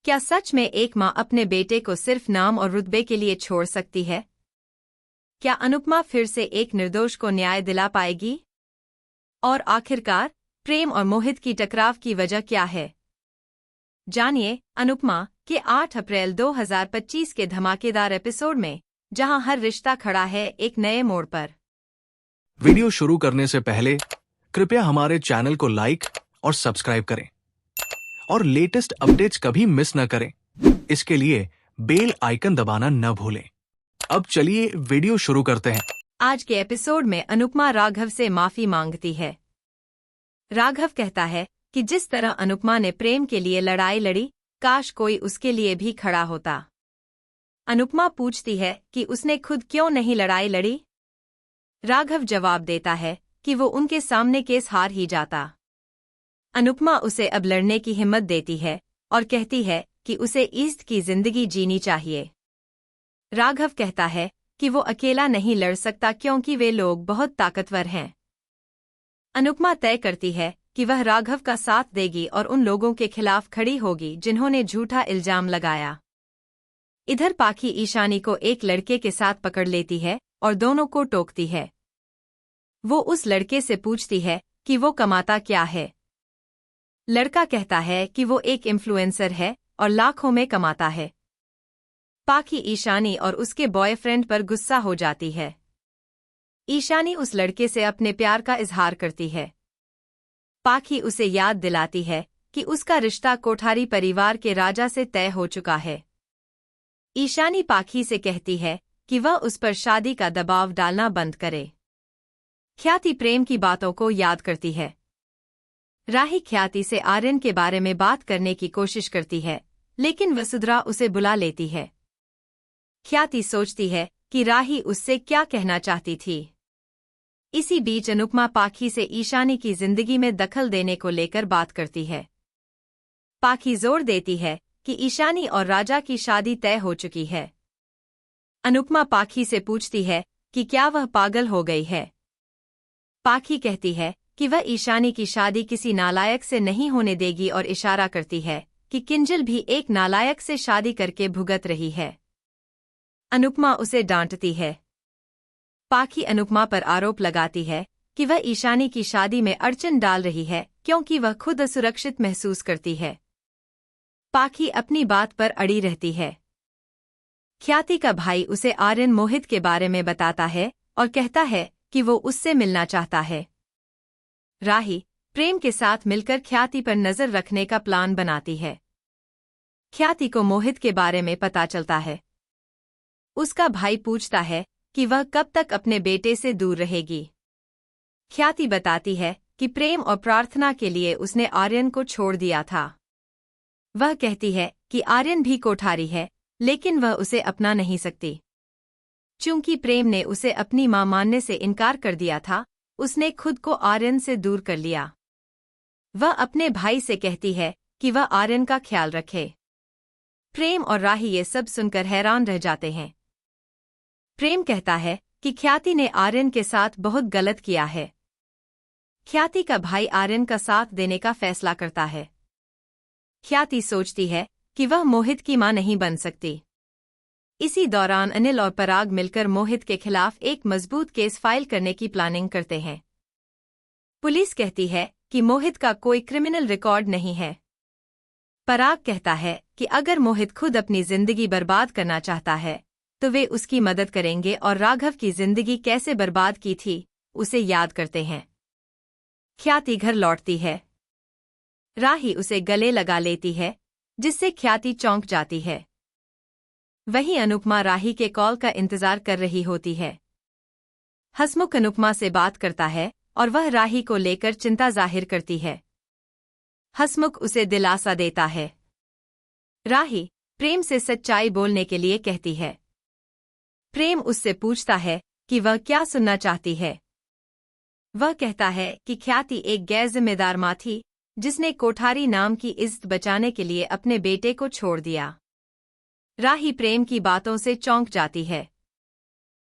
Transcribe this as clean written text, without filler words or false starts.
क्या सच में एक माँ अपने बेटे को सिर्फ नाम और रुतबे के लिए छोड़ सकती है? क्या अनुपमा फिर से एक निर्दोष को न्याय दिला पाएगी? और आखिरकार प्रेम और मोहित की टकराव की वजह क्या है? जानिए अनुपमा के 8 अप्रैल 2025 के धमाकेदार एपिसोड में, जहां हर रिश्ता खड़ा है एक नए मोड़ पर। वीडियो शुरू करने से पहले कृपया हमारे चैनल को लाइक और सब्सक्राइब करें और लेटेस्ट अपडेट्स कभी मिस न करें। इसके लिए बेल आइकन दबाना न भूलें। अब चलिए वीडियो शुरू करते हैं। आज के एपिसोड में अनुपमा राघव से माफी मांगती है। राघव कहता है कि जिस तरह अनुपमा ने प्रेम के लिए लड़ाई लड़ी, काश कोई उसके लिए भी खड़ा होता। अनुपमा पूछती है कि उसने खुद क्यों नहीं लड़ाई लड़ी। राघव जवाब देता है कि वो उनके सामने केस हार ही जाता। अनुपमा उसे अब लड़ने की हिम्मत देती है और कहती है कि उसे ईस्ट की जिंदगी जीनी चाहिए। राघव कहता है कि वो अकेला नहीं लड़ सकता क्योंकि वे लोग बहुत ताकतवर हैं। अनुपमा तय करती है कि वह राघव का साथ देगी और उन लोगों के खिलाफ खड़ी होगी जिन्होंने झूठा इल्जाम लगाया। इधर पाखी ईशानी को एक लड़के के साथ पकड़ लेती है और दोनों को टोकती है। वो उस लड़के से पूछती है कि वो कमाता क्या है। लड़का कहता है कि वो एक इन्फ्लुएंसर है और लाखों में कमाता है। पाखी ईशानी और उसके बॉयफ्रेंड पर गुस्सा हो जाती है। ईशानी उस लड़के से अपने प्यार का इजहार करती है। पाखी उसे याद दिलाती है कि उसका रिश्ता कोठारी परिवार के राजा से तय हो चुका है। ईशानी पाखी से कहती है कि वह उस पर शादी का दबाव डालना बंद करे। ख्याति प्रेम की बातों को याद करती है। राही ख्याति से आर्यन के बारे में बात करने की कोशिश करती है, लेकिन वसुंधरा उसे बुला लेती है। ख्याति सोचती है कि राही उससे क्या कहना चाहती थी। इसी बीच अनुपमा पाखी से ईशानी की जिंदगी में दखल देने को लेकर बात करती है। पाखी जोर देती है कि ईशानी और राजा की शादी तय हो चुकी है। अनुपमा पाखी से पूछती है कि क्या वह पागल हो गई है। पाखी कहती है कि वह ईशानी की शादी किसी नालायक से नहीं होने देगी और इशारा करती है कि किंजल भी एक नालायक से शादी करके भुगत रही है। अनुपमा उसे डांटती है। पाखी अनुपमा पर आरोप लगाती है कि वह ईशानी की शादी में अड़चन डाल रही है क्योंकि वह खुद असुरक्षित महसूस करती है। पाखी अपनी बात पर अड़ी रहती है। ख्याति का भाई उसे आर्यन मोहित के बारे में बताता है और कहता है कि वो उससे मिलना चाहता है। राही प्रेम के साथ मिलकर ख्याति पर नजर रखने का प्लान बनाती है। ख्याति को मोहित के बारे में पता चलता है। उसका भाई पूछता है कि वह कब तक अपने बेटे से दूर रहेगी। ख्याति बताती है कि प्रेम और प्रार्थना के लिए उसने आर्यन को छोड़ दिया था। वह कहती है कि आर्यन भी कोठारी है, लेकिन वह उसे अपना नहीं सकती। चूंकि प्रेम ने उसे अपनी मां मानने से इनकार कर दिया था, उसने खुद को आर्यन से दूर कर लिया। वह अपने भाई से कहती है कि वह आर्यन का ख्याल रखे। प्रेम और राही ये सब सुनकर हैरान रह जाते हैं। प्रेम कहता है कि ख्याति ने आर्यन के साथ बहुत गलत किया है। ख्याति का भाई आर्यन का साथ देने का फैसला करता है। ख्याति सोचती है कि वह मोहित की मां नहीं बन सकती। इसी दौरान अनिल और पराग मिलकर मोहित के खिलाफ एक मजबूत केस फाइल करने की प्लानिंग करते हैं। पुलिस कहती है कि मोहित का कोई क्रिमिनल रिकॉर्ड नहीं है। पराग कहता है कि अगर मोहित खुद अपनी जिंदगी बर्बाद करना चाहता है तो वे उसकी मदद करेंगे और राघव की जिंदगी कैसे बर्बाद की थी उसे याद करते हैं। ख्याति घर लौटती है। राही उसे गले लगा लेती है, जिससे ख्याति चौंक जाती है। वहीं अनुपमा राही के कॉल का इंतजार कर रही होती है। हसमुख अनुपमा से बात करता है और वह राही को लेकर चिंता जाहिर करती है। हसमुख उसे दिलासा देता है। राही प्रेम से सच्चाई बोलने के लिए कहती है। प्रेम उससे पूछता है कि वह क्या सुनना चाहती है। वह कहता है कि ख्याति एक गैर जिम्मेदार मां थी जिसने कोठारी नाम की इज्जत बचाने के लिए अपने बेटे को छोड़ दिया। राही प्रेम की बातों से चौंक जाती है।